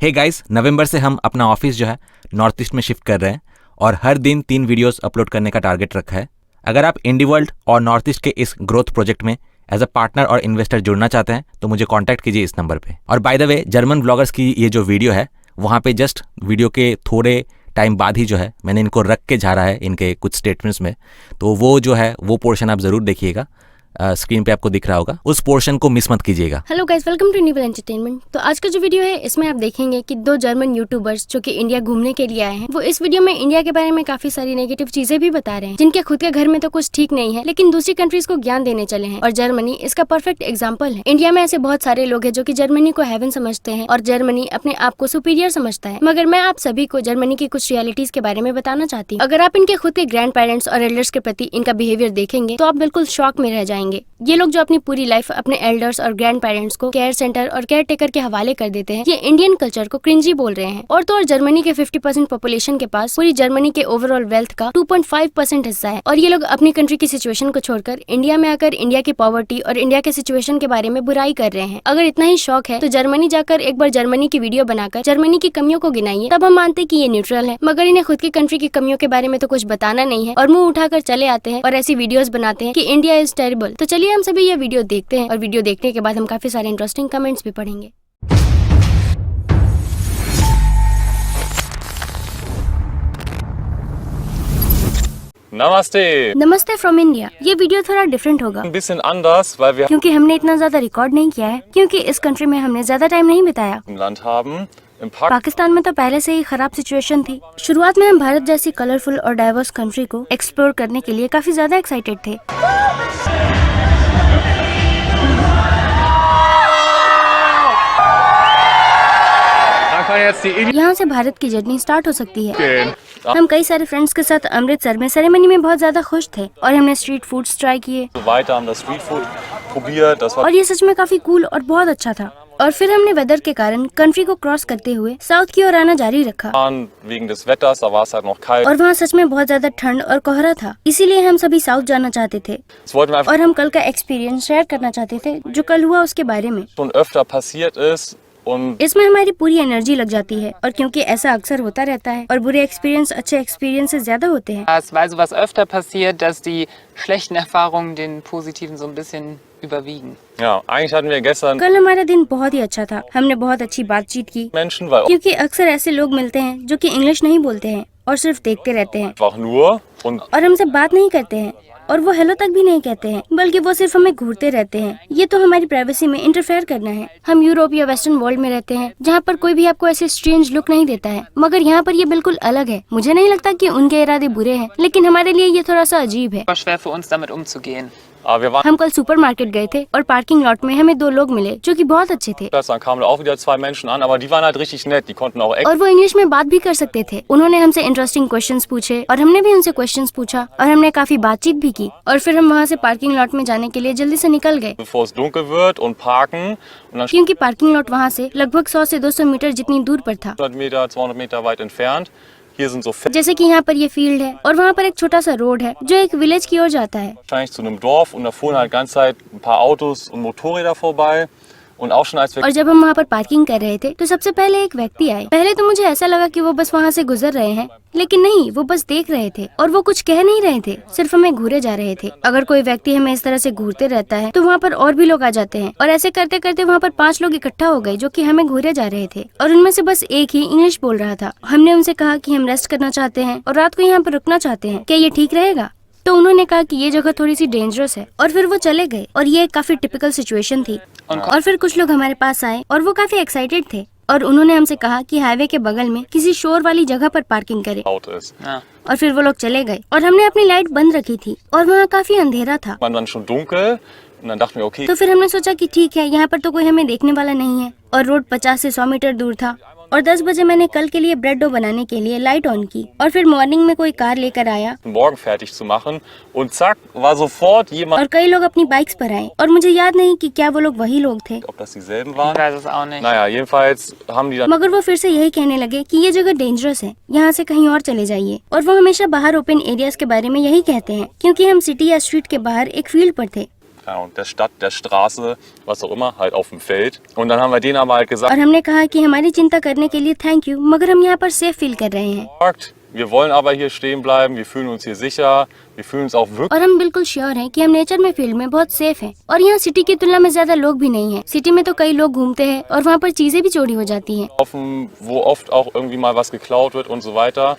Hey guys, नवंबर से हम अपना ऑफिस जो है नॉर्थ ईस्ट में शिफ्ट कर रहे हैं और हर दिन 3 वीडियोस अपलोड करने का टारगेट रखा है। अगर आप इंडीवर्ल्ड और नॉर्थ ईस्ट के इस ग्रोथ प्रोजेक्ट में एज अ पार्टनर और इन्वेस्टर जुड़ना चाहते हैं तो मुझे कांटेक्ट कीजिए इस नंबर पे। और by the way, German bloggers की ये जो वीडियो है वहाँ पे जस्ट वीडियो के थोड़े टाइम बाद ही जो है मैंने इनको रख के झाड़ा है इनके कुछ स्टेटमेंट्स में, तो वो जो है वो पोर्शन आप ज़रूर देखिएगा। स्क्रीन पे आपको दिख रहा होगा, उस पोर्शन को मिस मत कीजिएगा। हेलो गाइस, वेलकम टू न्यूबल एंटरटेनमेंट। तो आज का जो वीडियो है इसमें आप देखेंगे कि 2 जर्मन यूट्यूबर्स जो कि इंडिया घूमने के लिए आए हैं, वो इस वीडियो में इंडिया के बारे में काफी सारी नेगेटिव चीजें भी बता रहे हैं, जिनके खुद के घर में तो कुछ ठीक नहीं है, लेकिन दूसरी कंट्रीज को ज्ञान देने चले हैं। और जर्मनी इसका परफेक्ट एग्जाम्पल है। इंडिया में ऐसे बहुत सारे लोग हैं जो कि जर्मनी को हेवन समझते हैं और जर्मनी अपने आप को सुपीरियर समझता है, मगर मैं आप सभी को जर्मनी की कुछ रियलिटीज के बारे में बताना चाहती हूँ। अगर आप इनके खुद के ग्रैंड पेरेंट्स और एल्डर्स के प्रति इनका बिहेवियर देखेंगे तो आप बिल्कुल शॉक में रह जाएंगे। ये लोग जो अपनी पूरी लाइफ अपने एल्डर्स और ग्रैंड पेरेंट्स को केयर सेंटर और केयर टेकर के हवाले कर देते हैं, ये इंडियन कल्चर को क्रिंजी बोल रहे हैं। और तो और जर्मनी के 50% पॉपुलेशन के पास पूरी जर्मनी के ओवरऑल वेल्थ का 2.5% हिस्सा है, और ये लोग अपनी कंट्री की सिचुएशन को छोड़कर इंडिया में आकर इंडिया की पॉवर्टी और इंडिया के सिचुएशन के बारे में बुराई कर रहे हैं। अगर इतना ही शौक है तो जर्मनी जाकर एक बार जर्मनी की वीडियो बनाकर जर्मनी की कमियों को गिनाइए, तब हम मानते कि ये न्यूट्रल है। मगर इन्हें खुद की कंट्री की कमियों के बारे में तो कुछ बताना नहीं है और मुंह उठाकर चले आते हैं और ऐसी वीडियोस बनाते हैं कि इंडिया इज टेरिबल। तो चलिए हम सभी ये वीडियो देखते हैं और वीडियो देखने के बाद हम काफी सारे इंटरेस्टिंग कमेंट्स भी पढ़ेंगे। नमस्ते फ्रॉम इंडिया। ये वीडियो थोड़ा डिफरेंट होगा क्योंकि हमने इतना ज्यादा रिकॉर्ड नहीं किया है, क्योंकि इस कंट्री में हमने ज्यादा टाइम नहीं बिताया। पाकिस्तान में तो पहले से ही खराब सिचुएशन थी। शुरुआत में हम भारत जैसी कलरफुल और डाइवर्स कंट्री को एक्सप्लोर करने के लिए काफी ज्यादा एक्साइटेड थे। यहाँ से भारत की जर्नी स्टार्ट हो सकती है। हम कई सारे फ्रेंड्स के साथ अमृतसर में सेरेमनी में बहुत ज्यादा खुश थे और हमने स्ट्रीट फूड्स ट्राई किए और ये सच में काफी कूल और बहुत अच्छा था। और फिर हमने वेदर के कारण कंट्री को क्रॉस करते हुए साउथ की ओर आना जारी रखा और वहाँ सच में बहुत ज्यादा ठंड और कोहरा था, इसीलिए हम सभी साउथ जाना चाहते थे और हम कल का एक्सपीरियंस शेयर करना चाहते थे जो कल हुआ उसके बारे में। इसमें हमारी पूरी एनर्जी लग जाती है और क्योंकि ऐसा अक्सर होता रहता है और बुरे एक्सपीरियंस अच्छे एक्सपीरियंस से ज्यादा होते हैं। was öfter passiert, dass die schlechten Erfahrungen den positiven so ein bisschen überwiegen. Ja, eigentlich hatten wir gestern कल हमारा दिन बहुत ही अच्छा था। हमने बहुत अच्छी बातचीत की Menschen, weil क्योंकि अक्सर ऐसे लोग मिलते हैं जो कि इंग्लिश नहीं बोलते हैं और सिर्फ देखते रहते हैं einfach nur und और हमसे बात नहीं करते हैं और वो हेलो तक भी नहीं कहते हैं, बल्कि वो सिर्फ हमें घूरते रहते हैं। ये तो हमारी प्राइवेसी में इंटरफेयर करना है। हम यूरोप या वेस्टर्न वर्ल्ड में रहते हैं जहाँ पर कोई भी आपको ऐसे स्ट्रेंज लुक नहीं देता है, मगर यहाँ पर ये बिल्कुल अलग है। मुझे नहीं लगता कि उनके इरादे बुरे हैं, लेकिन हमारे लिए ये थोड़ा सा अजीब है। War schwer für uns damit umzugehen. wir waren हम कल सुपरमार्केट गए थे और पार्किंग लॉट में हमें 2 लोग मिले जो कि बहुत अच्छे थे dann kamen da auch wieder 2 Menschen an, aber die waren halt richtig nett, die konnten auch echt और वो इंग्लिश में बात भी कर सकते थे। उन्होंने हमसे इंटरेस्टिंग क्वेश्चंस पूछे और हमने भी उनसे क्वेश्चंस पूछा और हमने काफी बातचीत भी की और फिर हम वहाँ से पार्किंग लॉट में जाने के लिए जल्दी से निकल गए bevor es dunkel wird und parken und dann क्योंकि पार्किंग लॉट वहाँ से लगभग 100 से 200 मीटर जितनी दूर पर था। 100 Meter, 200 Meter weit entfernt. Hier sind so जैसे कि यहाँ पर ये फील्ड है और वहाँ पर एक छोटा सा रोड है जो एक विलेज की ओर जाता है wahrscheinlich zu einem Dorf und da fuhren halt ganze Zeit ein paar Autos und Motorräder vorbei und auch schon als wir और जब हम वहाँ पर पार्किंग कर रहे थे तो सबसे पहले एक व्यक्ति आए। पहले तो मुझे ऐसा लगा कि वो बस वहाँ से गुजर रहे हैं, लेकिन नहीं, वो बस देख रहे थे और वो कुछ कह नहीं रहे थे, सिर्फ हमें घूरे जा रहे थे। अगर कोई व्यक्ति हमें इस तरह से घूरते रहता है तो वहाँ पर और भी लोग आ जाते हैं और ऐसे करते करते वहाँ पर 5 लोग इकट्ठा हो गए जो कि हमें घूरे जा रहे थे और उनमें से बस एक ही इंग्लिश बोल रहा था। हमने उनसे कहा कि हम रेस्ट करना चाहते हैं और रात को यहाँ पर रुकना चाहते हैं, क्या ये ठीक रहेगा? तो उन्होंने कहा कि ये जगह थोड़ी सी डेंजरस है और फिर वो चले गए और ये काफी टिपिकल सिचुएशन थी। और फिर कुछ लोग हमारे पास आए और वो काफी एक्साइटेड थे और उन्होंने हमसे कहा कि हाईवे के बगल में किसी शोर वाली जगह पर पार्किंग करें laut ist. Ja. और फिर वो लोग चले गए और हमने अपनी लाइट बंद रखी थी और वहाँ काफी अंधेरा था। War dann schon dunkel und dann dachten wir okay, तो फिर हमने सोचा कि ठीक है, यहाँ पर तो कोई हमें देखने वाला नहीं है और रोड 50 से 100 मीटर दूर था। और 10 बजे मैंने कल के लिए ब्रेड डो बनाने के लिए लाइट ऑन की और फिर मॉर्निंग में कोई कार लेकर आया morgen fertig zu machen und zack war sofort jemand, और कई लोग अपनी बाइक्स पर आए और मुझे याद नहीं कि क्या वो लोग वही लोग थे, ob das dieselben Ich waren. weiß es auch nicht. Naja, jedenfalls haben die dann मगर वो फिर से यही कहने लगे कि ये जगह डेंजरस है, यहाँ से कहीं और चले जाइए। और वो हमेशा बाहर ओपन एरियाज के बारे में यही कहते हैं क्योंकि हम सिटी या स्ट्रीट के बाहर एक फील्ड पर थे keine Ahnung, der Stadt, der Straße, was auch immer, halt auf dem Feld. Und dann haben wir denen aber halt gesagt, और हमने कहा कि हमारी चिंता करने के लिए थैंक यू, मगर हम यहाँ पर सेफ फील कर रहे हैं wir wollen aber hier stehen bleiben, wir fühlen uns hier sicher, wir fühlen uns auch wirklich और हम बिल्कुल श्योर हैं कि हम नेचर में फील्ड में बहुत सेफ हैं और यहाँ सिटी की तुलना में ज्यादा लोग भी नहीं हैं। सिटी में तो कई लोग घूमते हैं और वहाँ पर चीजें भी चोरी हो जाती हैं। offen, wo oft auch irgendwie mal was geklaut wird und so weiter.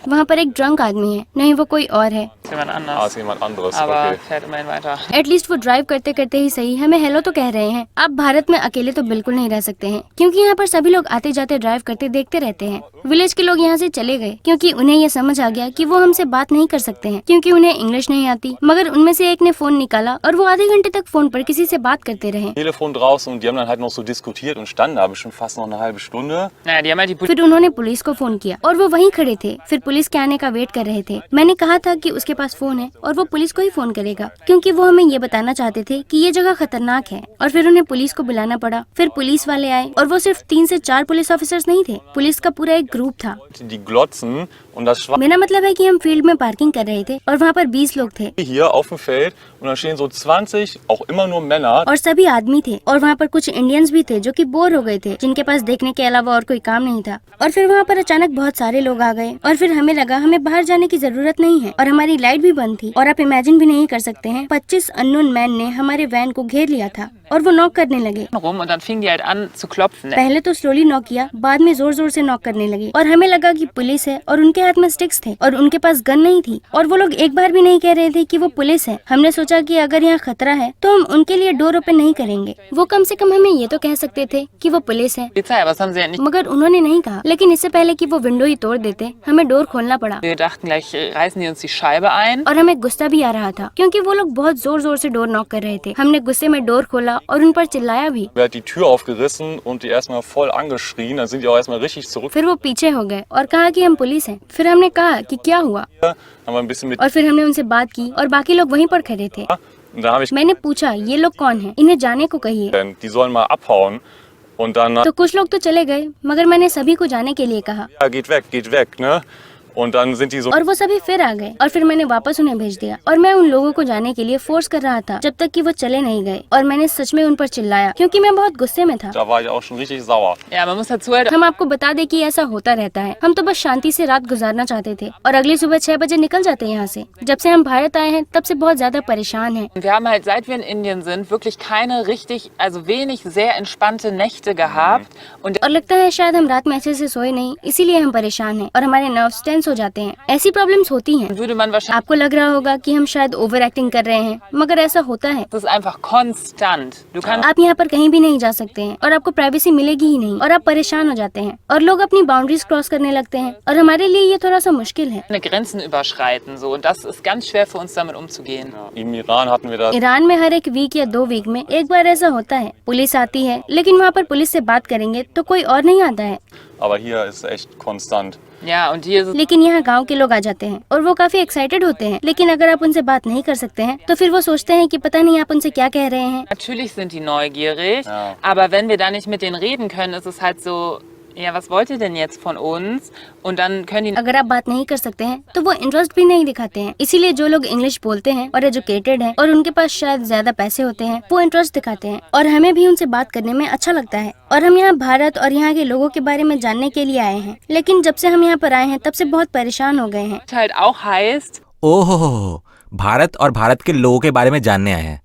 वहाँ पर एक ड्रंक आदमी है, नहीं वो कोई और है। Jemand Ah, anders. ist jemand anderes, Aber okay. fährt immerhin weiter. At least वो ड्राइव करते करते ही सही हमें हेलो तो कह रहे हैं। आप भारत में अकेले तो बिल्कुल नहीं रह सकते हैं क्योंकि यहाँ पर सभी लोग आते जाते ड्राइव करते देखते रहते हैं। विलेज के लोग यहाँ से चले गए क्योंकि उन्हें ये समझ आ गया कि वो हमसे बात नहीं कर सकते हैं क्योंकि उन्हें इंग्लिश नहीं आती। मगर उनमें से एक ने फोन निकाला और वो आधे घंटे तक फोन पर किसी से बात करते रहे। Telefon draußen und die haben dann halt noch so diskutiert und standen da bestimmt fast noch eine halbe Stunde. Naja, die haben halt die फिर उन्होंने पुलिस को फोन किया और वो वहीं खड़े थे। फिर पुलिस के आने का वेट कर रहे थे। मैंने कहा था कि उसके पास फोन है और वो पुलिस को ही फोन करेगा क्योंकि वो हमें ये बताना चाहते थे कि ये जगह खतरनाक है। और फिर उन्हें पुलिस को बुलाना पड़ा। फिर पुलिस वाले आए और वो सिर्फ 3 से 4 पुलिस ऑफिसर्स नहीं थे, पुलिस का पूरा एक ग्रुप था। Die glotzen und das Schwarze मेरा मतलब है कि हम फील्ड में पार्किंग कर रहे थे और वहाँ पर 20 लोग थे hier auf dem Feld und da stehen so 20, auch immer nur Männer. और सभी आदमी थे और वहाँ पर कुछ इंडियंस भी थे जो कि बोर हो गए थे, जिनके पास देखने के अलावा और कोई काम नहीं था। और फिर वहाँ पर अचानक बहुत सारे लोग आ गए और फिर हमें लगा हमें बाहर जाने की जरूरत नहीं है और हमारी लाइट भी बंद थी। और आप इमेजिन भी नहीं कर सकते हैं 25 अननोन मैन ने हमारे वैन को घेर लिया था और वो नॉक करने लगे। rum und dann fingen die halt an zu klopfen. पहले तो स्लोली नॉक किया, बाद में जोर जोर से नॉक करने लगे और हमें लगा कि पुलिस है और उनके हाथ में स्टिक्स थे और उनके पास गन नहीं थी और वो लोग एक बार भी नहीं कह रहे थे कि वो पुलिस है। हमने सोचा कि अगर यहाँ खतरा है तो हम उनके लिए डोर ओपन नहीं करेंगे। वो कम से कम हमें ये तो कह सकते थे कि वो पुलिस है, Polizei, aber das haben sie ja nicht. मगर उन्होंने नहीं कहा। लेकिन इससे पहले कि वो विंडो ही तोड़ देते हमें डोर खोलना पड़ा Wir dachten gleich, reißen die uns die Scheibe ein. और हमें गुस्सा भी आ रहा था क्योंकि वो लोग बहुत जोर जोर से डोर नॉक कर रहे थे। हमने गुस्से में डोर खोला और उन पर चिल्लाया भी। Wer hat die Tür aufgerissen und die erstmal voll angeschrien, dann sind die auch erstmal richtig zurück. फिर वो पीछे हो गए और कहा कि हम पुलिस हैं। फिर हमने कहा कि क्या हुआ Haben wir ein bisschen mit और फिर हमने उनसे बात की और बाकी लोग वहीं पर खड़े थे। und dann habe ich मैंने पूछा ये लोग कौन हैं, इन्हें जाने को कहिए। die sollen mal abhauen und dann तो कुछ लोग तो चले गए मगर मैंने सभी को जाने के लिए कहा ja, geht weg, ne? Und dann sind die so और वो सभी फिर आ गए और फिर मैंने वापस उन्हें भेज दिया और मैं उन लोगों को जाने के लिए फोर्स कर रहा था जब तक कि वो चले नहीं गए। और मैंने सच में उन पर चिल्लाया क्योंकि मैं बहुत गुस्से में था। da war ich auch schon richtig sauer. Ja, man muss dazu halt हम आपको बता दें कि ऐसा होता रहता है। हम तो बस शांति से रात गुजारना चाहते थे और अगली सुबह 6 बजे निकल जाते हैं यहाँ से। जब से हम भारत आए हैं तब से बहुत ज्यादा परेशान हैं। Wir haben halt, seit wir in Indien sind, wirklich keine richtig, also wenig sehr entspannte Nächte gehabt. Und और लगता है शायद हम रात में अच्छे से सोए नहीं, इसीलिए हम परेशान हैं और हमारे नर्व्स टेंस हो जाते हैं। ऐसी प्रॉब्लम्स होती हैं। würde man wahrscheinlich, आपको लग रहा होगा कि हम शायद ओवर एक्टिंग कर रहे हैं, मगर ऐसा होता है। das ist einfach konstant. Du kannst आप यहाँ पर कहीं भी नहीं जा सकते हैं और आपको प्राइवेसी मिलेगी ही नहीं और आप परेशान हो जाते हैं और लोग अपनी बाउंड्रीज क्रॉस करने लगते हैं और हमारे लिए ये थोड़ा सा मुश्किल है। keine Grenzen überschreiten, so. Und das ist ganz schwer für uns, damit umzugehen. Im Iran hatten wir das. Iran में हर एक वीक या 2 वीक में एक बार ऐसा होता है, पुलिस आती है लेकिन वहाँ पर पुलिस से बात करेंगे तो कोई और नहीं आता है। Aber hier ist echt konstant. Ja, und hier ist es लेकिन यहाँ गांव के लोग आ जाते हैं और वो काफी एक्साइटेड होते हैं, लेकिन अगर आप उनसे बात नहीं कर सकते हैं तो फिर वो सोचते हैं कि पता नहीं आप उनसे क्या कह रहे हैं। natürlich sind die neugierig, Ja. aber wenn wir da nicht mit denen reden können, ist es halt so, ja, was wollt ihr denn jetzt von uns? Und dann können die अगर आप बात नहीं कर सकते हैं तो वो इंटरेस्ट भी नहीं दिखाते हैं। इसीलिए जो लोग इंग्लिश बोलते हैं और एजुकेटेड हैं और उनके पास शायद ज्यादा पैसे होते हैं वो इंटरेस्ट दिखाते हैं और हमें भी उनसे बात करने में अच्छा लगता है। और हम यहाँ भारत और यहाँ के लोगों के बारे में जानने के लिए आए हैं, लेकिन जब से हम यहाँ पर आए हैं तब से बहुत परेशान हो गए हैं। halt auch heißt, ओहो, भारत और भारत के लोगों के बारे में जानने आए हैं।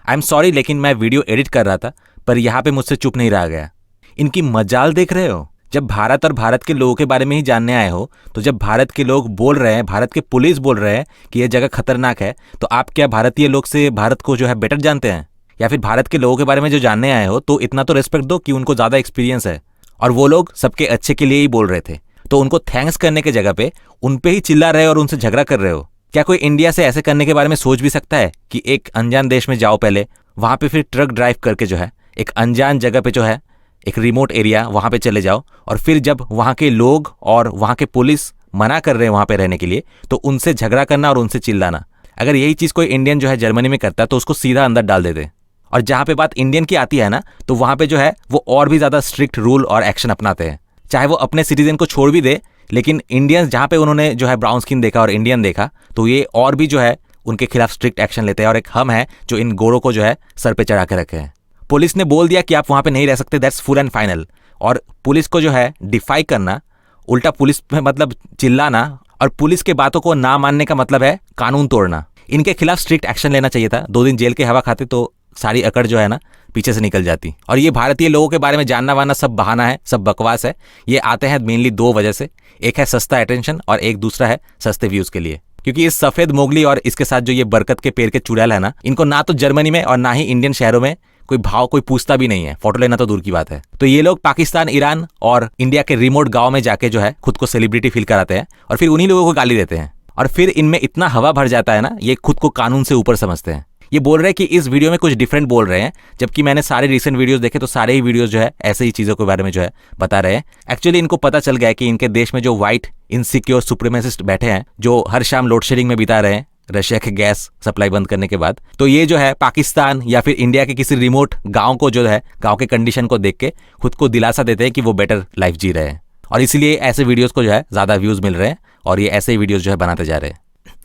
आई एम सॉरी, लेकिन मैं वीडियो एडिट कर रहा था पर यहाँ पे मुझसे चुप नहीं रहा गया। इनकी मजाल देख रहे हो? जब भारत और भारत के लोगों के बारे में ही जानने आए हो तो जब भारत के लोग बोल रहे हैं, भारत के पुलिस बोल रहे हैं कि यह जगह खतरनाक है, तो आप क्या भारतीय लोग से भारत को जो है बेटर जानते हैं? या फिर भारत के लोगों के बारे में जो जानने आए हो तो इतना तो रिस्पेक्ट दो कि उनको ज़्यादा एक्सपीरियंस है और वो लोग सबके अच्छे के लिए ही बोल रहे थे, तो उनको थैंक्स करने के जगह पे उन पे ही चिल्ला रहे हो और उनसे झगड़ा कर रहे हो। क्या कोई इंडिया से ऐसे करने के बारे में सोच भी सकता है कि एक अनजान देश में जाओ पहले, वहाँ पे फिर ट्रक ड्राइव करके जो है एक अनजान जगह पे जो है एक रिमोट एरिया वहाँ पे चले जाओ और फिर जब वहाँ के लोग और वहाँ के पुलिस मना कर रहे हैं वहाँ पे रहने के लिए तो उनसे झगड़ा करना और उनसे चिल्लाना। अगर यही चीज़ कोई इंडियन जो है जर्मनी में करता है तो उसको सीधा अंदर डाल देते। और जहाँ पे बात इंडियन की आती है ना तो वहाँ पे जो है वो और भी ज़्यादा स्ट्रिक्ट रूल और एक्शन अपनाते हैं, चाहे वो अपने सिटीजन को छोड़ भी दे। लेकिन इंडियंस जहाँ पे उन्होंने जो है ब्राउन स्किन देखा और इंडियन देखा तो ये और भी जो है उनके खिलाफ स्ट्रिक्ट एक्शन लेते हैं और एक हम है जो इन गोरों को जो है सर पे चढ़ा के रखे हैं। पुलिस ने बोल दिया कि आप वहाँ पे नहीं रह सकते, दैट्स फुल एंड फाइनल। और पुलिस को जो है डिफाई करना, उल्टा पुलिस में मतलब चिल्लाना और पुलिस के बातों को ना मानने का मतलब है कानून तोड़ना। इनके खिलाफ स्ट्रिक्ट एक्शन लेना चाहिए था। 2 दिन जेल के हवा खाते तो सारी अकड़ जो है ना पीछे से निकल जाती। और ये भारतीय लोगों के बारे में जानना वाना सब बहाना है, सब बकवास है। ये आते हैं मेनली 2 वजह से, एक है सस्ता अटेंशन और एक दूसरा है सस्ते व्यूज के लिए। क्योंकि इस सफेद मोगली और इसके साथ जो ये बरकत के पेड़ के चुड़ैल है ना, इनको ना तो जर्मनी में और ना ही इंडियन शहरों में कोई भाव कोई पूछता भी नहीं है, फोटो लेना तो दूर की बात है। तो ये लोग पाकिस्तान, ईरान और इंडिया के रिमोट गांव में जाके जो है खुद को सेलिब्रिटी फील कराते हैं और फिर उन्हीं लोगों को गाली देते हैं। और फिर इनमें इतना हवा भर जाता है ना, ये खुद को कानून से ऊपर समझते हैं। ये बोल रहे हैं कि इस वीडियो में कुछ डिफरेंट बोल रहे हैं, जबकि मैंने सारे रिसेंट वीडियोस देखे तो सारे ही वीडियोस जो है ऐसे ही चीज़ों के बारे में जो है बता रहे हैं। एक्चुअली इनको पता चल गया है कि इनके देश में जो वाइट इनसिक्योर सुप्रीमेसिस्ट बैठे हैं, जो हर शाम लोड शेडिंग में बिता रहे हैं रशिया के गैस सप्लाई बंद करने के बाद, तो ये जो है पाकिस्तान या फिर इंडिया के किसी रिमोट गाँव को जो है गाँव के कंडीशन को देख के खुद को दिलासा देते हैं कि वो बेटर लाइफ जी रहे हैं। और इसीलिए ऐसे वीडियोज़ को जो है ज़्यादा व्यूज़ मिल रहे हैं और ये ऐसे ही वीडियोज़ जो है बनाते जा रहे हैं।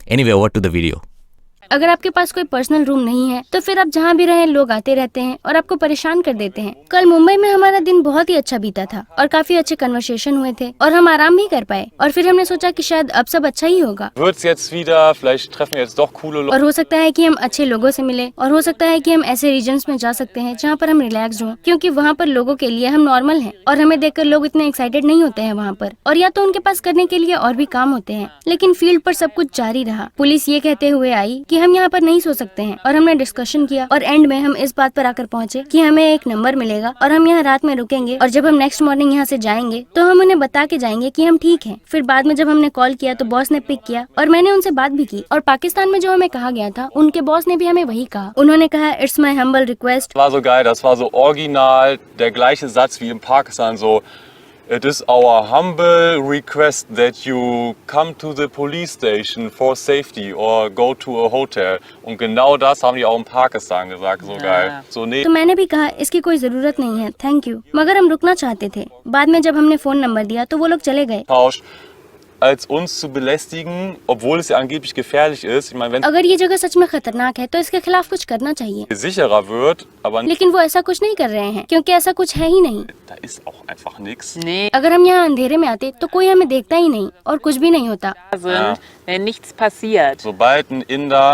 Anyway, over to the video. अगर आपके पास कोई पर्सनल रूम नहीं है तो फिर आप जहाँ भी रहें लोग आते रहते हैं और आपको परेशान कर देते हैं। कल मुंबई में हमारा दिन बहुत ही अच्छा बीता था और काफी अच्छे कन्वर्सेशन हुए थे और हम आराम भी कर पाए और फिर हमने सोचा कि शायद अब सब अच्छा ही होगा। Wird's jetzt wieder, vielleicht treffen wir jetzt doch coole Leute. और हो सकता है कि हम अच्छे लोगों से मिले और हो सकता है कि हम ऐसे रीजन्स में जा सकते हैं जहाँ पर हम रिलैक्स हों, क्योंकि वहाँ पर लोगों के लिए हम नॉर्मल हैं और हमें देखकर लोग इतने एक्साइटेड नहीं होते हैं वहाँ पर, और या तो उनके पास करने के लिए और भी काम होते हैं। लेकिन फील्ड पर सब कुछ जारी रहा। पुलिस ये कहते हुए आई कि हम यहाँ पर नहीं सो सकते हैं और हमने डिस्कशन किया और एंड में हम इस बात पर आकर पहुँचे कि हमें एक नंबर मिलेगा और हम यहाँ रात में रुकेंगे और जब हम नेक्स्ट मॉर्निंग यहाँ से जाएंगे तो हम उन्हें बता के जाएंगे कि हम ठीक हैं। फिर बाद में जब हमने कॉल किया तो बॉस ने पिक किया और मैंने उनसे बात भी की और पाकिस्तान में जो हमें कहा गया था उनके बॉस ने भी हमें वही कहा। उन्होंने कहा it's my humble request. Das war so geil, das war so original, der gleiche Satz wie in Pakistan, so it is our humble request that you come to the police station for safety or go to a hotel. Und genau das haben die auch in Pakistan gesagt, so geil. So, nee. तो मैंने भी कहा इसकी कोई जरूरत नहीं है, thank you, मगर हम रुकना चाहते थे। बाद में जब हमने फोन नंबर दिया तो वो लोग चले गए। Als uns zu belästigen, obwohl es ja angeblich gefährlich ist. Ich meine, wenn अगर ये जगह सच में खतरनाक है तो इसके खिलाफ कुछ करना चाहिए, es sicherer wird, aber लेकिन वो ऐसा कुछ नहीं कर रहे हैं क्योंकि ऐसा कुछ है ही नहीं। da ist auch einfach nichts. Nee, अगर हम यहाँ अंधेरे में आते तो कोई हमें देखता ही नहीं और कुछ भी नहीं होता। sind, wenn nichts passiert. Sobald ein Inder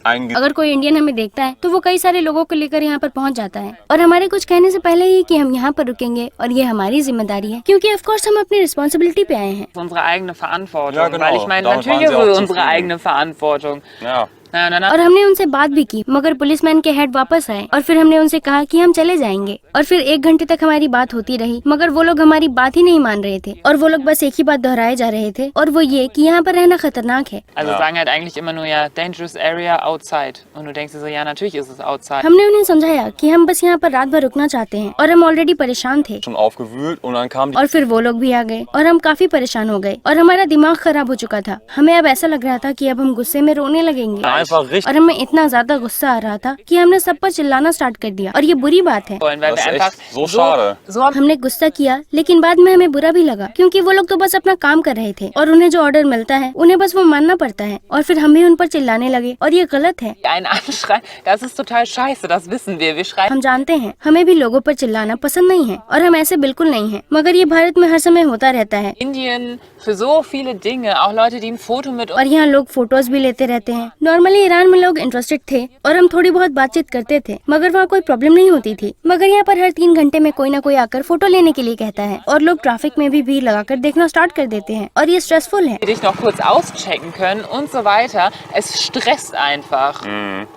अगर कोई इंडियन हमें देखता है तो वो कई सारे लोगों को लेकर यहाँ पर पहुँच जाता है और हमारे कुछ कहने से पहले ही कि हम यहाँ पर रुकेंगे और ये हमारी जिम्मेदारी है, क्योंकि ऑफ कोर्स हम अपनी रिस्पॉन्सिबिलिटी पे आए हैं। Unsere eigene Verantwortung. Ja, genau. Weil ich meine, Damit natürlich waren sie ist auch es unsere zufrieden. eigene Verantwortung. Ja. Na. और हमने उनसे बात भी की, मगर पुलिसमैन के हेड वापस आए और फिर हमने उनसे कहा कि हम चले जाएंगे और फिर 1 घंटे तक हमारी बात होती रही, मगर वो लोग हमारी बात ही नहीं मान रहे थे और वो लोग बस एक ही बात दोहराए जा रहे थे और वो ये कि यहाँ पर रहना खतरनाक है। Also sagen halt eigentlich immer nur, ja, dangerous area outside. Und du denkst dir so, ja, natürlich ist es outside. हमने उन्हें समझाया कि हम बस यहाँ पर रात भर रुकना चाहते हैं और हम ऑलरेडी परेशान थे। Schon aufgewühlt und dann kam die और फिर वो लोग भी आ गए और हम काफी परेशान हो गए और हमारा दिमाग खराब हो चुका था। हमें अब ऐसा लग रहा था कि अब हम गुस्से में रोने लगेंगे einfach richtig. और हमें इतना ज्यादा गुस्सा आ रहा था कि हमने सब पर चिल्लाना स्टार्ट कर दिया और ये बुरी बात है। Wollen, weil Das wir ist einfach echt so schade. so हमने गुस्सा किया लेकिन बाद में हमें बुरा भी लगा, क्योंकि वो लोग तो बस अपना काम कर रहे थे और उन्हें जो ऑर्डर मिलता है उन्हें बस वो मानना पड़ता है और फिर हम भी उन पर चिल्लाने लगे और ये गलत है। einen anschreien, das ist total scheiße, das wissen wir. Wir schreien हम जानते हैं हमें भी लोगों पर चिल्लाना पसंद नहीं है और हम ऐसे बिल्कुल नहीं हैं, मगर ये भारत में हर समय होता रहता है Indien für so viele Dinge, auch Leute, die ein Foto mit uns और यहाँ लोग फोटोज भी लेते रहते हैं। नॉर्मली ईरान में लोग इंटरेस्टेड थे और हम थोड़ी बहुत बातचीत करते थे, मगर वहाँ कोई प्रॉब्लम नहीं होती थी। मगर यहाँ पर हर 3 घंटे में कोई ना कोई आकर फोटो लेने के लिए कहता है और लोग ट्रैफिक में भी भीड़ लगाकर देखना स्टार्ट कर देते हैं और ये स्ट्रेसफुल है। dich noch kurz auschecken können und so weiter. Es stresst einfach.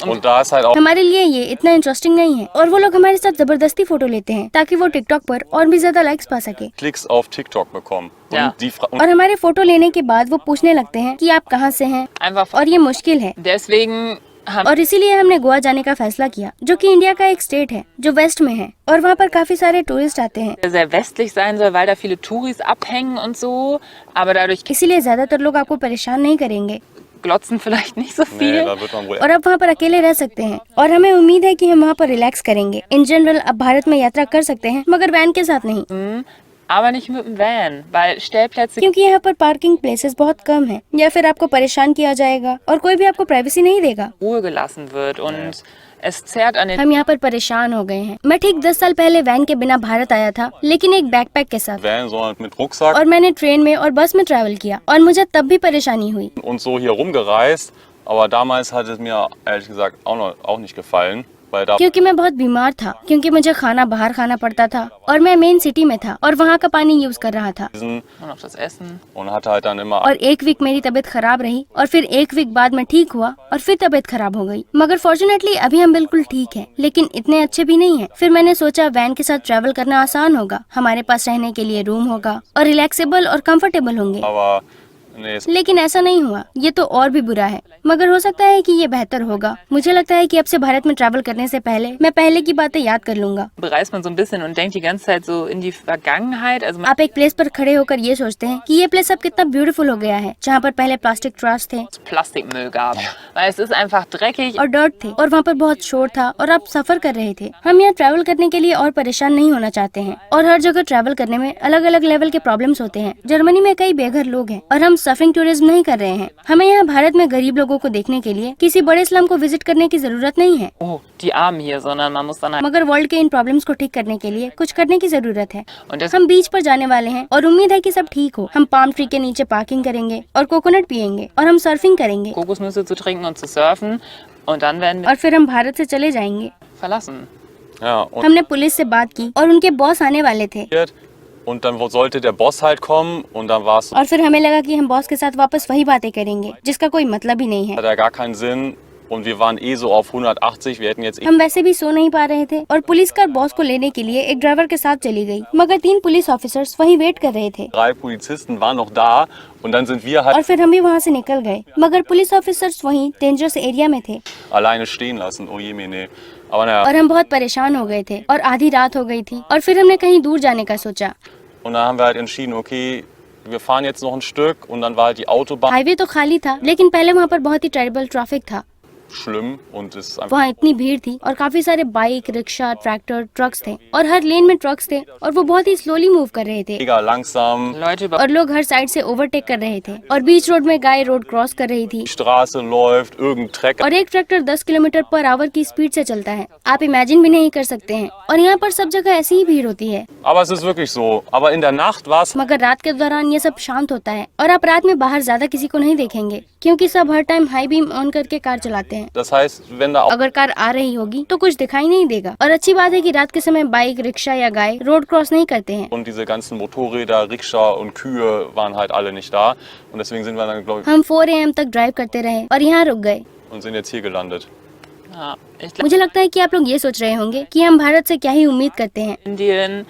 Und da ist halt auch हमारे लिए ये इतना इंटरेस्टिंग नहीं है और वो लोग हमारे साथ जबरदस्ती फोटो लेते हैं ताकि वो टिकटॉक पर और भी ज्यादा लाइक्स पा सके। Klicks auf TikTok bekommen. Ja. Und die und और हमारे फोटो लेने के बाद वो पूछने लगते हैं कि आप कहाँ से हैं, Einfach. और ये मुश्किल है। Deswegen haben और इसीलिए हमने गोवा जाने का फैसला किया, जो कि इंडिया का एक स्टेट है जो वेस्ट में है और वहाँ पर काफी सारे टूरिस्ट आते हैं, wir sehr westlich sein soll, weil da viele Touris abhängen und so. Aber dadurch इसीलिए ज्यादातर लोग आपको परेशान नहीं करेंगे glotzen vielleicht nicht so nee, viel. da wird man wohl और अब वहाँ पर अकेले रह सकते हैं और हमें उम्मीद है कि हम वहाँ पर रिलैक्स करेंगे। इन जनरल अब भारत में यात्रा कर सकते हैं, मगर वैन के साथ नहीं। Aber nicht mit dem Van, weil Stellplätze क्योंकि यहाँ पर पार्किंग प्लेसेस बहुत कम हैं, या फिर आपको परेशान किया जाएगा और कोई भी आपको प्राइवेसी नहीं देगा। Ruhe gelassen wird und es zerrt an den हम यहाँ पर परेशान हो गए हैं। मैं ठीक 10 साल पहले वैन के बिना भारत आया था, लेकिन एक बैकपैक के साथ, Van, sondern mit Rucksack और मैंने ट्रेन में और बस में ट्रैवल किया और मुझे तब भी परेशानी हुई। und so hier rumgereist. Aber damals hat es mir ehrlich gesagt auch nicht gefallen, weil da क्योंकि मैं बहुत बीमार था, क्योंकि मुझे खाना बाहर खाना पड़ता था और मैं मेन सिटी में था और वहाँ का पानी यूज कर रहा था। gewesen und auch das Essen. und hatte halt dann immer और एक वीक मेरी तबीयत खराब रही और फिर एक वीक बाद मैं ठीक हुआ और फिर तबीयत खराब हो गई। मगर फॉर्चुनेटली अभी हम बिल्कुल ठीक हैं, लेकिन इतने अच्छे भी नहीं हैं। फिर मैंने सोचा वैन के साथ ट्रैवल करना आसान होगा, हमारे पास रहने के लिए रूम होगा और रिलैक्सेबल और कंफर्टेबल होंगे, aber nee, es लेकिन ऐसा नहीं हुआ। ये तो और भी बुरा है, मगर हो सकता है कि ये बेहतर होगा। मुझे लगता है कि अब से भारत में ट्रैवल करने से पहले मैं पहले की बातें याद कर लूंगा। Bereist man so ein bisschen und denkt die ganze Zeit so in die Vergangenheit. Also man आप एक प्लेस पर खड़े होकर ये सोचते हैं कि ये प्लेस अब कितना ब्यूटीफुल हो गया है, जहाँ पर पहले प्लास्टिक ट्रैश थे Plastikmüll gab. Weil es ist einfach dreckig. और डर्ट थे और वहाँ पर बहुत शोर था और आप सफर कर रहे थे। हम यहाँ ट्रैवल करने के लिए और परेशान नहीं होना चाहते हैं, और हर जगह ट्रैवल करने में अलग अलग लेवल के प्रॉब्लम्स होते हैं। जर्मनी में कई बेघर लोग हैं और हम सफरिंग टूरिज्म नहीं कर रहे हैं। हमें यहाँ भारत में गरीब लोगों को देखने के लिए किसी बड़े स्लम को विजिट करने की जरूरत नहीं है, Oh, die Armen hier, sondern man muss dann halt. मगर वर्ल्ड के इन प्रॉब्लम्स को ठीक करने के लिए कुछ करने की जरूरत है। Und das हम बीच पर जाने वाले हैं और उम्मीद है कि सब ठीक हो। हम पाम ट्री के नीचे पार्किंग करेंगे और कोकोनट पियेंगे और हम सर्फिंग करेंगे Kokosnüsse zu trinken und zu surfen. Und dann werden wir और फिर हम भारत से चले जाएंगे। verlassen. ja und हमने पुलिस से बात की और उनके बॉस आने वाले थे, und dann sollte der Boss halt kommen und dann war es और फिर हमें लगा कि हम बॉस के साथ वापस वही बातें करेंगे जिसका कोई मतलब ही नहीं है। hat ja gar keinen Sinn und wir waren eh so auf 180, wir hätten jetzt हम वैसे भी सो नहीं पा रहे थे और पुलिस कार बॉस को लेने के लिए एक ड्राइवर के साथ चली गई, मगर 3 पुलिस ऑफिसर्स वहीं वेट कर रहे थे 3 Polizisten waren noch da und dann sind wir और halt फिर हम भी वहाँ से निकल गए, मगर पुलिस ऑफिसर्स वहीं डेंजरस एरिया में थे alleine stehen lassen. Oh je, nee. Aber naja, और हम बहुत परेशान हो गए थे और आधी रात हो गई थी और फिर हमने कहीं दूर जाने का सोचा। und dann haben wir halt entschieden, okay, wir fahren jetzt noch ein Stück und dann war halt die Autobahn highway तो खाली था, लेकिन पहले वहाँ पर बहुत ही टेरिबल ट्रैफिक था। schlimm und es ist einfach वहाँ इतनी भीड़ थी और काफी सारे बाइक, रिक्शा, ट्रैक्टर, ट्रक्स थे और हर लेन में ट्रक्स थे और वो बहुत ही स्लोली मूव कर रहे थे mega langsam. Leute über और लोग हर साइड से ओवरटेक कर रहे थे और बीच रोड में गाय रोड क्रॉस कर रही थी Die Straße läuft, irgendein Trecker और एक ट्रैक्टर 10 किलोमीटर पर आवर की स्पीड से चलता है। आप इमेजिन भी नहीं कर सकते हैं। और यहाँ पर सब जगह ऐसी ही भीड़ होती है, Aber es ist wirklich so. Aber in der Nacht war es मगर रात के दौरान ये सब शांत होता है और आप रात में बाहर ज्यादा किसी को नहीं देखेंगे, क्योंकि सब हर टाइम हाई बीम ऑन करके कार चलाते हैं। das heißt, wenn da auch अगर कार आ रही होगी तो कुछ दिखाई नहीं देगा। और अच्छी बात है कि रात के समय बाइक, रिक्शा या गाय रोड क्रॉस नहीं करते हैं। und diese ganzen Motorräder, Rikscha und Kühe waren halt alle nicht da und deswegen sind wir dann glaube ich हम 4 AM तक ड्राइव करते रहे और यहाँ रुक गए। und sind jetzt hier gelandet. ja, ich glaube मुझे लगता है कि आप लोग ये सोच रहे होंगे कि हम भारत से क्या ही उम्मीद करते हैं, Indien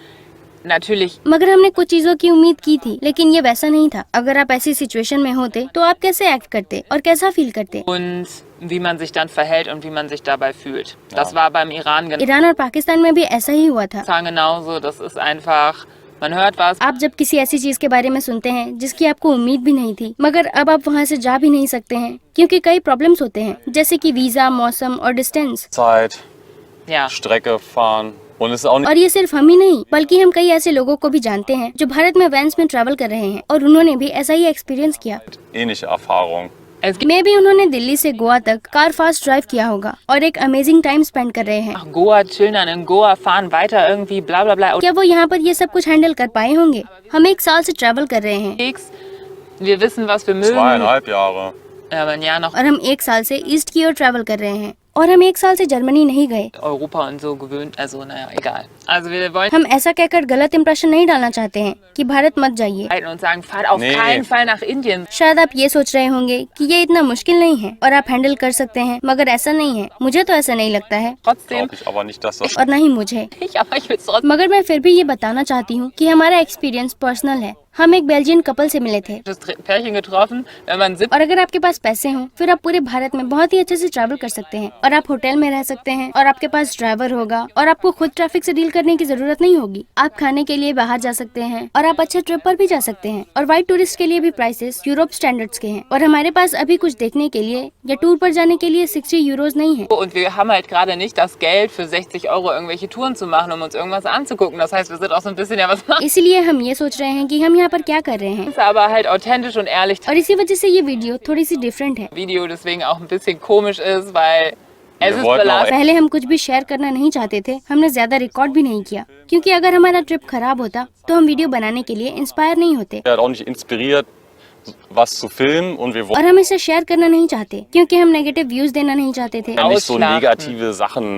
natürlich. मगर हमने कुछ चीजों की उम्मीद की थी, लेकिन ये वैसा नहीं था। अगर आप ऐसी सिचुएशन में होते तो आप कैसे एक्ट करते और कैसा फील करते? Und wie man sich dann verhält und wie man sich dabei fühlt. Das war beim Iran Iran और पाकिस्तान में भी ऐसा ही हुआ था। genauso. Das ist einfach, man hört was. आप जब किसी ऐसी चीज के बारे में सुनते हैं जिसकी आपको उम्मीद भी नहीं थी, मगर अब आप वहाँ से जा भी नहीं सकते हैं क्योंकि कई प्रॉब्लम्स होते हैं, जैसे कि वीजा, मौसम और distance. Zeit, Ja, Strecke fahren und es ist auch nicht और ये सिर्फ हम ही नहीं, बल्कि हम कई ऐसे लोगों को भी जानते हैं जो भारत में वैन्स में ट्रैवल कर रहे हैं और उन्होंने भी ऐसा ही एक्सपीरियंस किया। ähnliche Erfahrung. es gibt मे भी उन्होंने दिल्ली से गोवा तक कार फास्ट ड्राइव किया होगा और एक अमेजिंग टाइम स्पेंड कर रहे हैं। nach Goa chillen, dann in Goa fahren, weiter irgendwie bla bla bla. क्या वो यहाँ पर ये सब कुछ हैंडल कर पाए होंगे? हम 1 साल से ट्रैवल कर रहे हैं Unterwegs. Wir wissen, was wir mögen. 2,5 Jahre. Aber ein Jahr nach और हम 1 साल से ईस्ट की ओर ट्रैवल कर रहे हैं और हम 1 साल से जर्मनी नहीं गए। Europa und so gewöhnt. Also naja, egal. Also wir wollen हम ऐसा कहकर गलत इंप्रेशन नहीं डालना चाहते हैं कि भारत मत जाइए। halten und sagen, fahrt auf Nee. keinen Fall nach Indien. शायद आप ये सोच रहे होंगे कि ये इतना मुश्किल नहीं है और आप हैंडल कर सकते हैं, मगर ऐसा नहीं है। मुझे तो ऐसा नहीं लगता है Trotzdem, Glaube ich aber nicht, dass das और न ही मुझे, ich, aber ich will es trotzdem. मगर मैं फिर भी ये बताना चाहती हूँ कि हमारा एक्सपीरियंस पर्सनल है। हम एक बेल्जियन कपल से मिले थे Das Pärchen getroffen, wenn man और अगर आपके पास पैसे हों फिर आप पूरे भारत में बहुत ही अच्छे से ट्रैवल कर सकते हैं और आप होटल में रह सकते हैं और आपके पास ड्राइवर होगा और आपको खुद ट्रैफिक से डील करने की जरूरत नहीं होगी। आप खाने के लिए बाहर जा सकते हैं और आप अच्छे ट्रिप पर भी जा सकते हैं और व्हाइट टूरिस्ट के लिए भी प्राइसेस यूरोप स्टैंडर्ड्स के हैं और हमारे पास अभी कुछ देखने के लिए या टूर पर जाने के लिए 60 यूरोज नहीं है। und wir haben halt gerade nicht das Geld für 60 € irgendwelche Touren zu machen, um uns irgendwas anzugucken. Das heißt, wir sind auch so ein bisschen, ja, was machen इसीलिए हम ये सोच रहे हैं कि हम यहाँ पर क्या कर रहे हैं wir, aber halt authentisch und ehrlich. और इसी वजह से ये वीडियो थोड़ी सी डिफरेंट है। Video deswegen auch ein bisschen komisch ist, weil es ist wollten auch belastend. पहले हम कुछ भी शेयर करना नहीं चाहते थे, हमने ज्यादा रिकॉर्ड भी नहीं किया क्योंकि अगर हमारा ट्रिप खराब होता तो हम वीडियो बनाने के लिए इंस्पायर नहीं होते Er hat auch nicht inspiriert, was zu filmen und wir और wollten हम इसे शेयर करना नहीं चाहते क्योंकि हम नेगेटिव व्यूज देना नहीं चाहते थे, nicht so Ausschlachten. negative Sachen.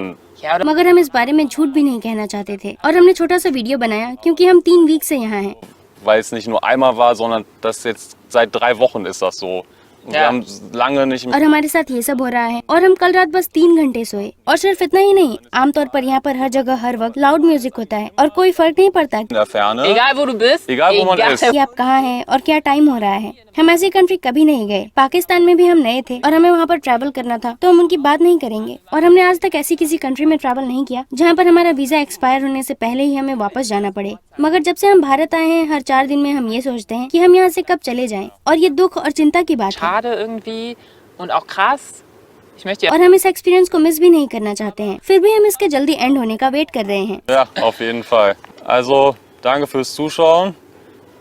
Ja, oder मगर हम इस बारे में झूठ भी नहीं कहना चाहते थे और हमने छोटा सा वीडियो बनाया क्योंकि हम 3 वीक से यहाँ हैं Weil es nicht nur einmal war, sondern das jetzt seit 3 Wochen ist das so. Und wir Ja. haben lange nicht और हमारे साथ ये सब हो रहा है और हम कल रात बस 3 घंटे सोए और सिर्फ इतना ही नहीं, आमतौर पर यहाँ पर हर जगह हर वक्त लाउड म्यूजिक होता है और कोई फर्क नहीं पड़ता in der Ferne. egal wo du bist, Egal, wo man ist. कि आप कहाँ हैं और क्या टाइम हो रहा है। हम ऐसी कंट्री कभी नहीं गए, पाकिस्तान में भी हम नए थे और हमें वहाँ पर ट्रैवल करना था तो हम उनकी बात नहीं करेंगे और हमने आज तक ऐसी किसी कंट्री में ट्रैवल नहीं किया जहाँ पर हमारा वीजा एक्सपायर होने से पहले ही हमें वापस जाना पड़े। मगर जब से हम भारत आए हैं हर 4 दिन में हम ये सोचते हैं कि हम यहाँ से कब चले जाएं और ये दुख और चिंता की बात है schade irgendwie und auch krass. Ich möchte ja और हम इस एक्सपीरियंस को मिस भी नहीं करना चाहते हैं, फिर भी हम इसके जल्दी एंड होने का वेट कर रहे हैं। Ja, auf jeden Fall. Also, danke fürs Zuschauen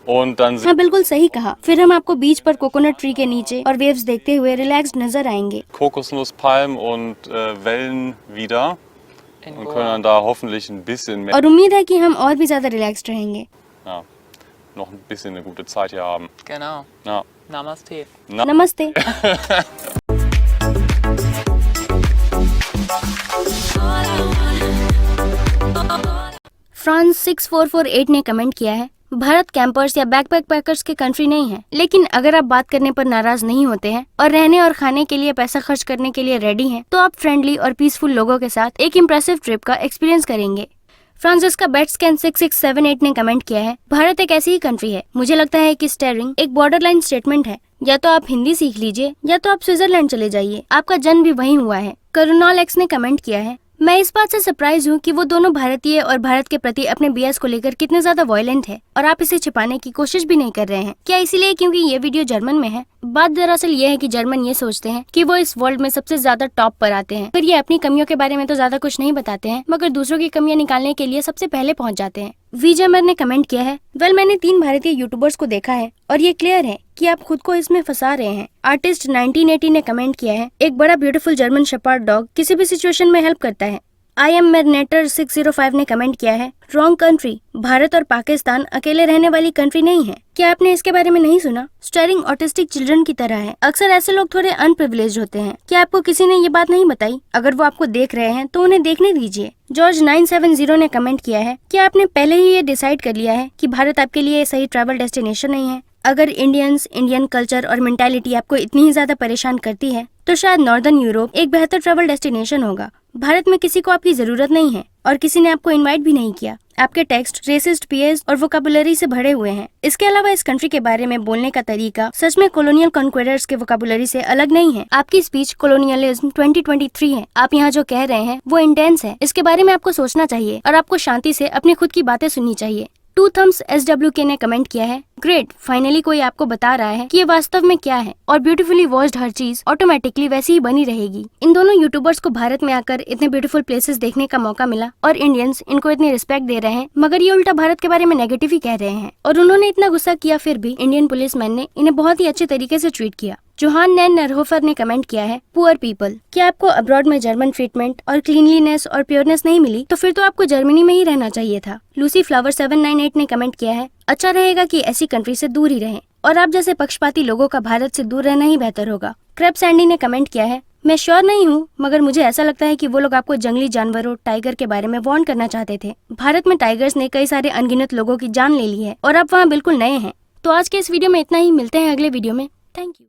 und dann हाँ बिल्कुल सही कहा। फिर हम आपको बीच पर कोकोनट ट्री के नीचे और वेव्स देखते हुए रिलैक्स्ड नजर आएंगे Kokosnusspalmen und Wellen wieder in und Goa. können dann da hoffentlich ein bisschen mehr, और उम्मीद है कि हम और भी ज्यादा रिलैक्स्ड रहेंगे। ja, noch ein bisschen eine gute Zeit hier haben. Genau. Ja. Namaste. नमस्ते। फ्रांस 6448 ने कमेंट किया है, भारत कैंपर्स या बैकपैक पैकर्स की कंट्री नहीं है, लेकिन अगर आप बात करने पर नाराज नहीं होते हैं और रहने और खाने के लिए पैसा खर्च करने के लिए रेडी हैं, तो आप फ्रेंडली और पीसफुल लोगों के साथ एक इम्प्रेसिव ट्रिप का एक्सपीरियंस करेंगे। फ्रांसिस्का बेट्सकैन 6678 ने कमेंट किया है, भारत एक ऐसी ही कंट्री है, मुझे लगता है कि स्टेयरिंग एक बॉर्डरलाइन स्टेटमेंट है, या तो आप हिंदी सीख लीजिए या तो आप स्विट्जरलैंड चले जाइए, आपका जन्म भी वहीं हुआ है। करुणाल एक्स ने कमेंट किया है, मैं इस बात से सरप्राइज हूँ कि वो दोनों भारतीय और भारत के प्रति अपने बीएस को लेकर कितने ज्यादा वायलेंट है और आप इसे छिपाने की कोशिश भी नहीं कर रहे हैं। क्या इसीलिए क्योंकि ये वीडियो जर्मन में है? बात दरअसल ये है कि जर्मन ये सोचते हैं कि वो इस वर्ल्ड में सबसे ज्यादा टॉप पर आते हैं, फिर ये अपनी कमियों के बारे में तो ज्यादा कुछ नहीं बताते हैं मगर दूसरों की कमियां निकालने के लिए सबसे पहले पहुंच जाते हैं। विजयमर ने कमेंट किया है, वेल मैंने 3 भारतीय यूट्यूबर्स को देखा है और ये क्लियर है कि आप खुद को इसमें फंसा रहे हैं। आर्टिस्ट 1980 ने कमेंट किया है, एक बड़ा ब्यूटीफुल जर्मन शेपर्ड डॉग किसी भी सिचुएशन में हेल्प करता है। आई एम मैरिनेटर 605 ने कमेंट किया है, रॉन्ग कंट्री, भारत और पाकिस्तान अकेले रहने वाली कंट्री नहीं है। क्या आपने इसके बारे में नहीं सुना? स्टेयरिंग ऑटिस्टिक चिल्ड्रन की तरह है, अक्सर ऐसे लोग थोड़े अनप्रिविलेज्ड होते हैं। क्या आपको किसी ने ये बात नहीं बताई? अगर वो आपको देख रहे हैं तो उन्हें देखने दीजिए। जॉर्ज 970 ने कमेंट किया है, क्या आपने पहले ही ये डिसाइड कर लिया है कि भारत आपके लिए सही ट्रैवल डेस्टिनेशन नहीं है? अगर इंडियन कल्चर और मेंटालिटी आपको इतनी ही ज्यादा परेशान करती है तो शायद नॉर्दर्न यूरोप एक बेहतर ट्रैवल डेस्टिनेशन होगा। भारत में किसी को आपकी जरूरत नहीं है और किसी ने आपको इनवाइट भी नहीं किया। आपके टेक्स्ट रेसिस्ट पीएस और वोकैबुलरी से भरे हुए हैं। इसके अलावा इस कंट्री के बारे में बोलने का तरीका सच में कॉलोनियल कॉन्क्वेरर्स के वोकैबुलरी से अलग नहीं है। आपकी स्पीच कॉलोनियलिज्म 2023 है। आप यहाँ जो कह रहे हैं वो इंटेंस है, इसके बारे में आपको सोचना चाहिए और आपको शांति से अपनी खुद की बातें सुननी चाहिए। 2 thumbs SWK ने कमेंट किया है, ग्रेट, फाइनली कोई आपको बता रहा है कि ये वास्तव में क्या है और ब्यूटीफुली वॉच्ड हर चीज ऑटोमेटिकली वैसी ही बनी रहेगी। इन दोनों यूट्यूबर्स को भारत में आकर इतने ब्यूटीफुल प्लेसेस देखने का मौका मिला और इंडियंस इनको इतनी रिस्पेक्ट दे रहे हैं, मगर ये उल्टा भारत के बारे में नेगेटिव ही कह रहे हैं। और उन्होंने इतना गुस्सा किया फिर भी इंडियन पुलिसमैन ने इन्हें बहुत ही अच्छे तरीके से ट्रीट किया। जोहान नैन नरहोफर ने कमेंट किया है, पुअर पीपल, क्या आपको अब्रॉड में जर्मन ट्रीटमेंट और क्लीनलीनेस और प्योरनेस नहीं मिली तो फिर तो आपको जर्मनी में ही रहना चाहिए था। लूसी फ्लावर 798 ने कमेंट किया है, अच्छा रहेगा कि ऐसी कंट्री से दूर ही रहें और आप जैसे पक्षपाती लोगों का भारत से दूर रहना ही बेहतर होगा। क्रेप सैंडी ने कमेंट किया है, मैं श्योर नहीं हूँ मगर मुझे ऐसा लगता है कि वो लोग आपको जंगली जानवरों टाइगर के बारे में वार्न करना चाहते थे। भारत में टाइगर्स ने कई सारे अनगिनत लोगों की जान ले ली है और आप वहाँ बिल्कुल नए हैं। तो आज के इस वीडियो में इतना ही, मिलते हैं अगले वीडियो में। Thank you.